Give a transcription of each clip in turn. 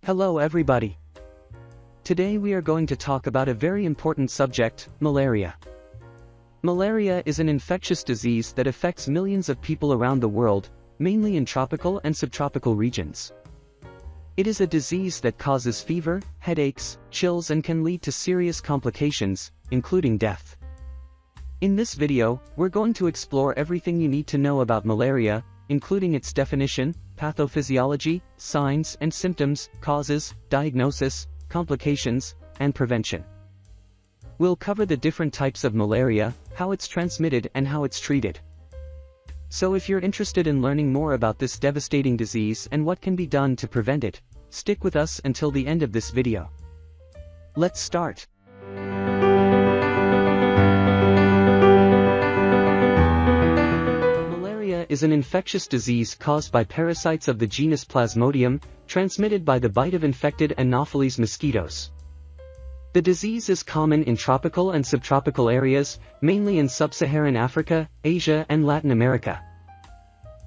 Hello everybody. Today we are going to talk about a very important subject, malaria. Malaria is an infectious disease that affects millions of people around the world, mainly in tropical and subtropical regions. It is a disease that causes fever, headaches, chills and can lead to serious complications, including death. In this video, we're going to explore everything you need to know about malaria, including its definition, pathophysiology, signs and symptoms, causes, diagnosis, complications, and prevention. We'll cover the different types of malaria, how it's transmitted and how it's treated. So if you're interested in learning more about this devastating disease and what can be done to prevent it, stick with us until the end of this video. Let's start. Malaria is an infectious disease caused by parasites of the genus Plasmodium, transmitted by the bite of infected Anopheles mosquitoes. The disease is common in tropical and subtropical areas, mainly in sub-Saharan Africa, Asia and Latin America.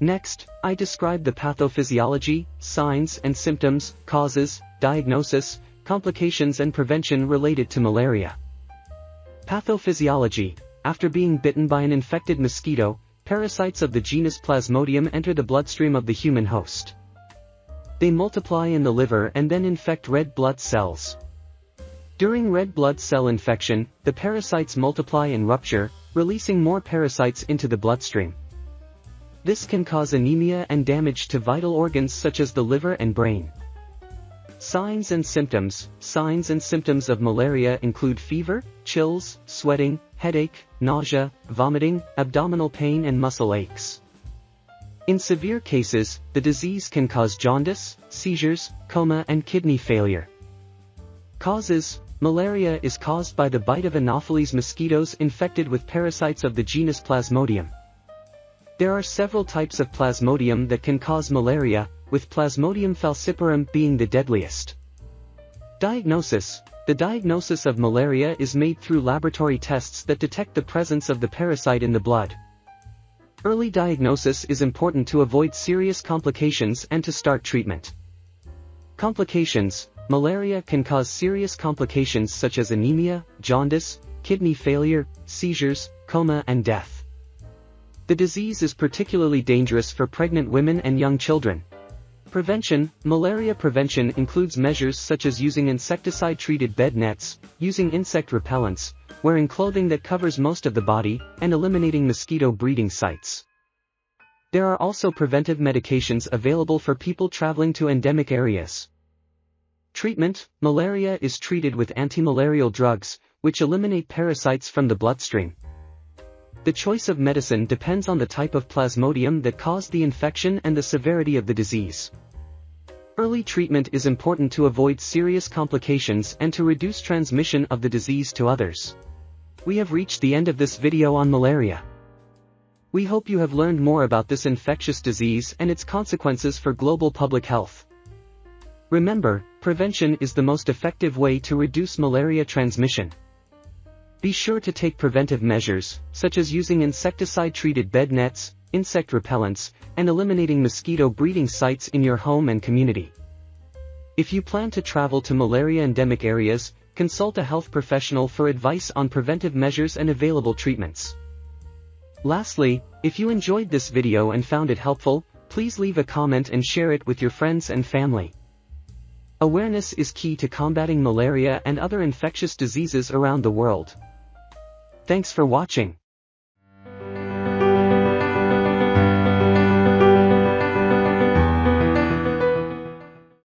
Next, I describe the pathophysiology, signs and symptoms, causes, diagnosis, complications and prevention related to malaria. Pathophysiology: after being bitten by an infected mosquito, parasites of the genus Plasmodium enter the bloodstream of the human host. They multiply in the liver and then infect red blood cells. During red blood cell infection, the parasites multiply and rupture, releasing more parasites into the bloodstream. This can cause anemia and damage to vital organs such as the liver and brain. Signs and symptoms: signs and symptoms of malaria include fever, chills, sweating, headache, nausea, vomiting, abdominal pain and muscle aches. In severe cases, the disease can cause jaundice, seizures, coma and kidney failure. Causes: malaria is caused by the bite of Anopheles mosquitoes infected with parasites of the genus Plasmodium. There are several types of Plasmodium that can cause malaria, with Plasmodium falciparum being the deadliest. Diagnosis: the diagnosis of malaria is made through laboratory tests that detect the presence of the parasite in the blood. Early diagnosis is important to avoid serious complications and to start treatment. Complications: malaria can cause serious complications such as anemia, jaundice, kidney failure, seizures, coma and death. The disease is particularly dangerous for pregnant women and young children. Prevention: malaria prevention includes measures such as using insecticide-treated bed nets, using insect repellents, wearing clothing that covers most of the body, and eliminating mosquito breeding sites. There are also preventive medications available for people traveling to endemic areas. Treatment: malaria is treated with antimalarial drugs, which eliminate parasites from the bloodstream. The choice of medicine depends on the type of Plasmodium that caused the infection and the severity of the disease. Early treatment is important to avoid serious complications and to reduce transmission of the disease to others. We have reached the end of this video on malaria. We hope you have learned more about this infectious disease and its consequences for global public health. Remember, prevention is the most effective way to reduce malaria transmission. Be sure to take preventive measures, such as using insecticide-treated bed nets, insect repellents, and eliminating mosquito breeding sites in your home and community. If you plan to travel to malaria endemic areas, consult a health professional for advice on preventive measures and available treatments. Lastly, if you enjoyed this video and found it helpful, please leave a comment and share it with your friends and family. Awareness is key to combating malaria and other infectious diseases around the world. Thanks for watching.